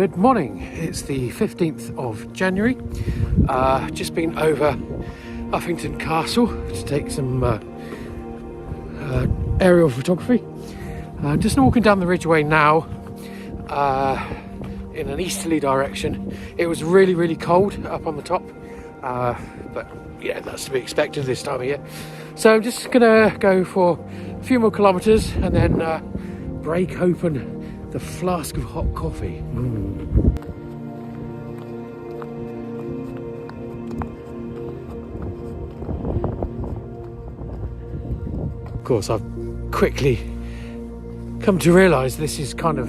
Good morning, it's the 15th of January. Just been over Uffington Castle to take some aerial photography. Just walking down the Ridgeway now in an easterly direction. It was really cold up on the top, but yeah, that's to be expected this time of year. So I'm just gonna go for a few more kilometres and then break open the flask of hot coffee. Of course, I've quickly come to realise this is kind of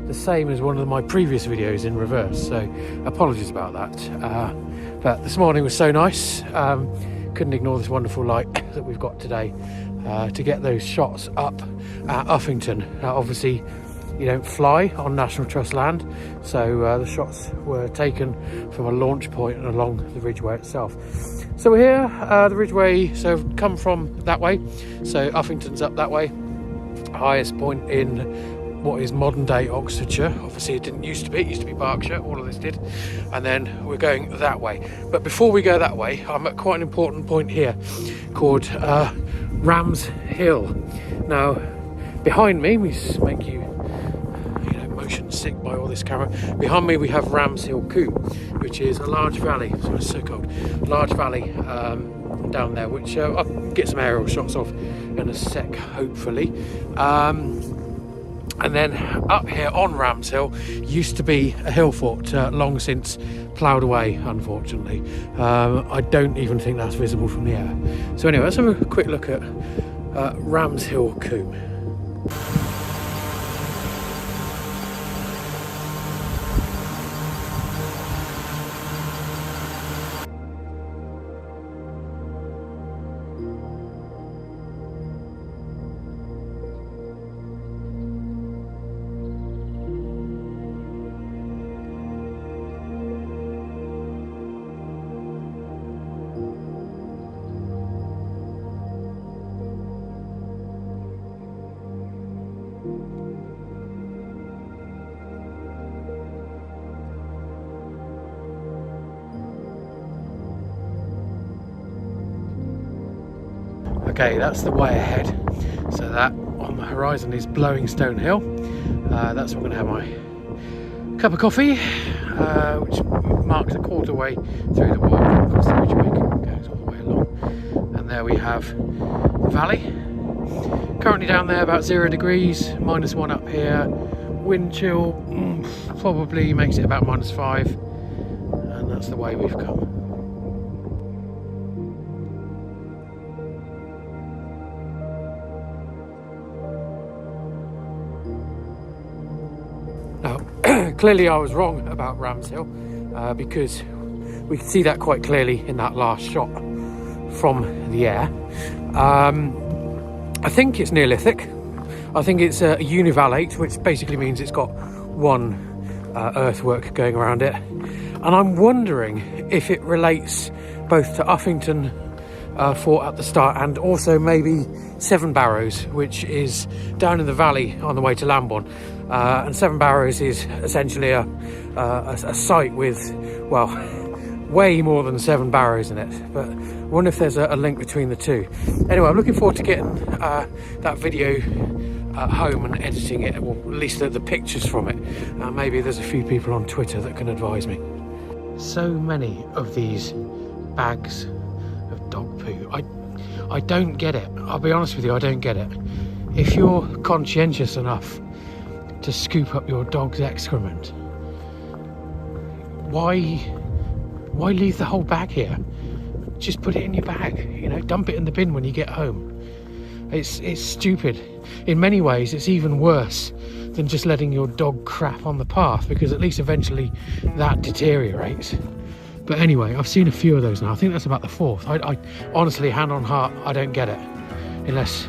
the same as one of my previous videos in reverse, so apologies about that. But this morning was so nice, couldn't ignore this wonderful light that we've got today to get those shots up at Uffington. Obviously, you don't fly on National Trust land, so the shots were taken from a launch point and along the Ridgeway itself. So we're here, the Ridgeway, so come from that way, so Uffington's up that way, highest point in what is modern day Oxfordshire. Obviously it didn't used to be, it used to be Berkshire, all of this did, and then we're going that way. But before we go that way, I'm at quite an important point here called Rams Hill. Now behind me, we make you motion sick by all this camera. Behind me we have Rams Hill Coombe, which is a large valley, sorry, it's so cold, large valley down there, which I'll get some aerial shots of in a sec, hopefully. And then up here on Rams Hill used to be a hill fort, long since ploughed away, unfortunately. I don't even think that's visible from the air. So anyway, let's have a quick look at Rams Hill Coombe. Okay, that's the way ahead. So that on the horizon is Blowing Stone Hill. That's where I'm going to have my cup of coffee, which marks a quarter way through the walk across the Ridgeway, goes all the way along. And there we have the valley. Currently down there about 0 degrees, -1 up here. Wind chill probably makes it about -5, and that's the way we've come. Clearly I was wrong about Rams Hill, because we can see that quite clearly in that last shot from the air. I think it's Neolithic. I think it's a univalate, which basically means it's got one earthwork going around it. And I'm wondering if it relates both to Uffington Fort at the start and also maybe Seven Barrows, which is down in the valley on the way to Lambourne. And Seven Barrows is essentially a site with, well, way more than 7 barrows in it, but I wonder if there's a link between the two. Anyway, I'm looking forward to getting that video home and editing it, or at least the pictures from it. Maybe there's a few people on Twitter that can advise me. So many of these bags of dog poo. I don't get it. I'll be honest with you, I don't get it. If you're conscientious enough to scoop up your dog's excrement, why leave the whole bag here? Just put it in your bag, you know, dump it in the bin when you get home. It's stupid. In many ways it's even worse than just letting your dog crap on the path, because at least eventually that deteriorates. But anyway, I've seen a few of those now. I think that's about the 4th. I honestly, hand on heart, I don't get it, unless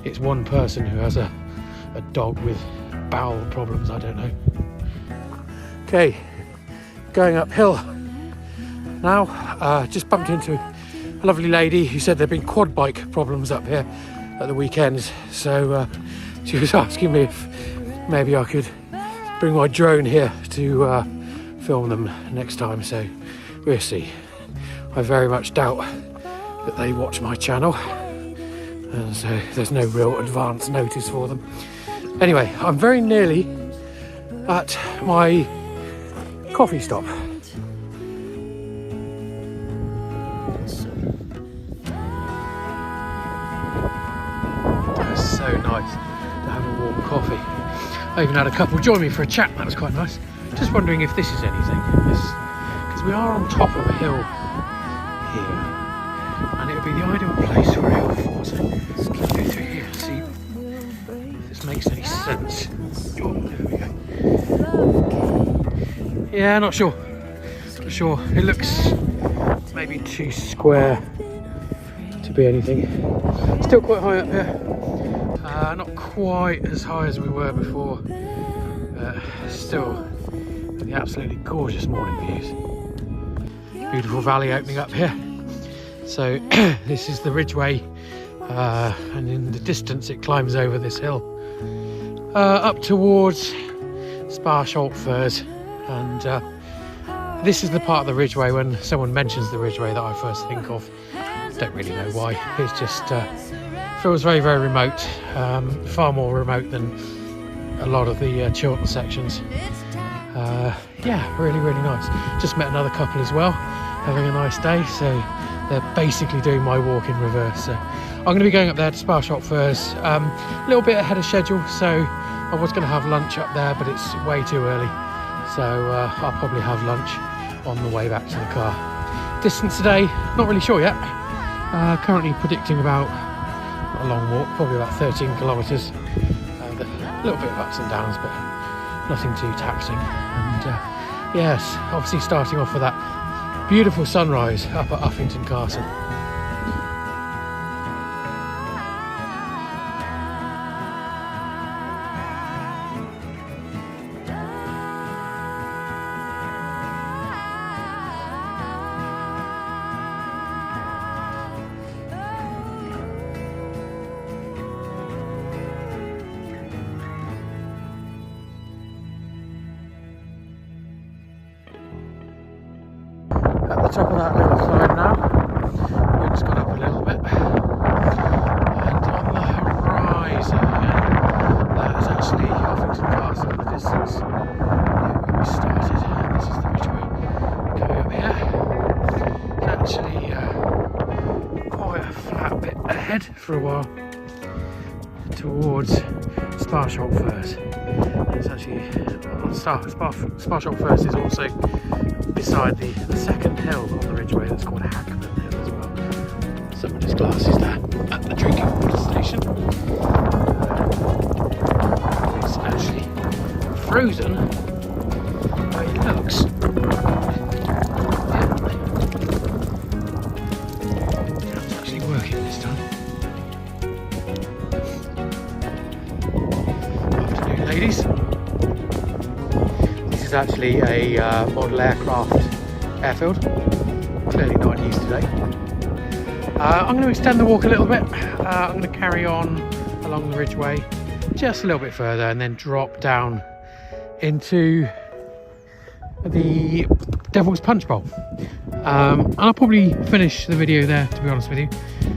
it's one person who has a dog with bowel problems, I don't know. Okay, going uphill now. Just bumped into a lovely lady who said there'd been quad bike problems up here at the weekends, so she was asking me if maybe I could bring my drone here to film them next time, so we'll see. I very much doubt that they watch my channel, and so there's no real advance notice for them. Anyway, I'm very nearly at my coffee stop. It's so nice to have a warm coffee. I even had a couple join me for a chat, that was quite nice. Just wondering if this is anything, because we are on top of a hill here, and it would be the ideal place for a hill fort. So let's go through here, see if this makes any sense. Oh, there we go. Yeah, not sure. Not sure. It looks maybe too square to be anything. Still quite high up here. Not quite as high as we were before. Still the absolutely gorgeous morning views. Beautiful valley opening up here. So this is the Ridgeway, and in the distance it climbs over this hill up towards Sparsholt Firs, and this is the part of the Ridgeway, when someone mentions the Ridgeway, that I first think of. Don't really know why. It's just feels very, very remote, far more remote than a lot of the Chiltern sections. Yeah, really, really nice. Just met another couple as well, having a nice day, so they're basically doing my walk in reverse. So I'm going to be going up there to Sparsholt Firs a little bit ahead of schedule, so I was going to have lunch up there, but it's way too early, so I'll probably have lunch on the way back to the car. Distance today, not really sure yet. Currently predicting about a long walk, probably about 13 kilometres. A little bit of ups and downs, but nothing too taxing. And yes, obviously starting off with that beautiful sunrise up at Uffington Castle. At the top of that little climb now, wind's gone up a little bit, and on the horizon that is actually Uffington Castle in the distance, where we started. This is the Ridgeway going up here. It's actually quite a flat bit ahead for a while towards Sparsholt Firs. It's actually Sparsholt Firs is also beside the second hill on the Ridgeway, that's called Hackman Hill as well. Somebody's glasses there at the drinking water station. It's actually frozen, but it looks. It's actually working this time. Afternoon, ladies. This is actually a model aircraft airfield. Clearly not in use today. I'm going to extend the walk a little bit. I'm going to carry on along the Ridgeway just a little bit further and then drop down into the Devil's Punchbowl. And I'll probably finish the video there, to be honest with you.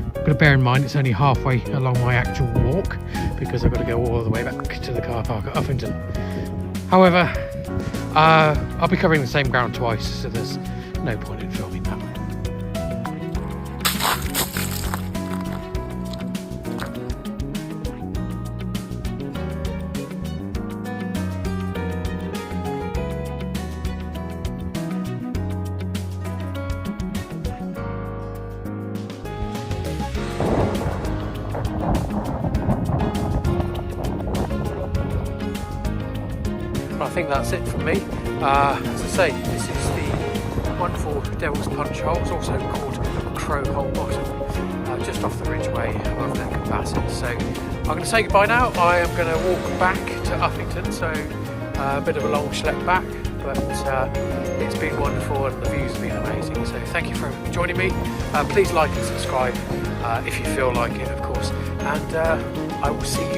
I've got to bear in mind it's only halfway along my actual walk, because I've got to go all the way back to the car park at Uffington. However, I'll be covering the same ground twice, so there's no point in filming that. I think that's it from me. As I say, this is the wonderful Devil's Punch Hole. It's also called Crow Hole Bottom, just off the Ridgeway above Letcombe Bassett. So I'm going to say goodbye now. I am going to walk back to Uffington, so a bit of a long schlep back, but it's been wonderful and the views have been amazing. So thank you for joining me. Please like and subscribe if you feel like it, of course, and I will see you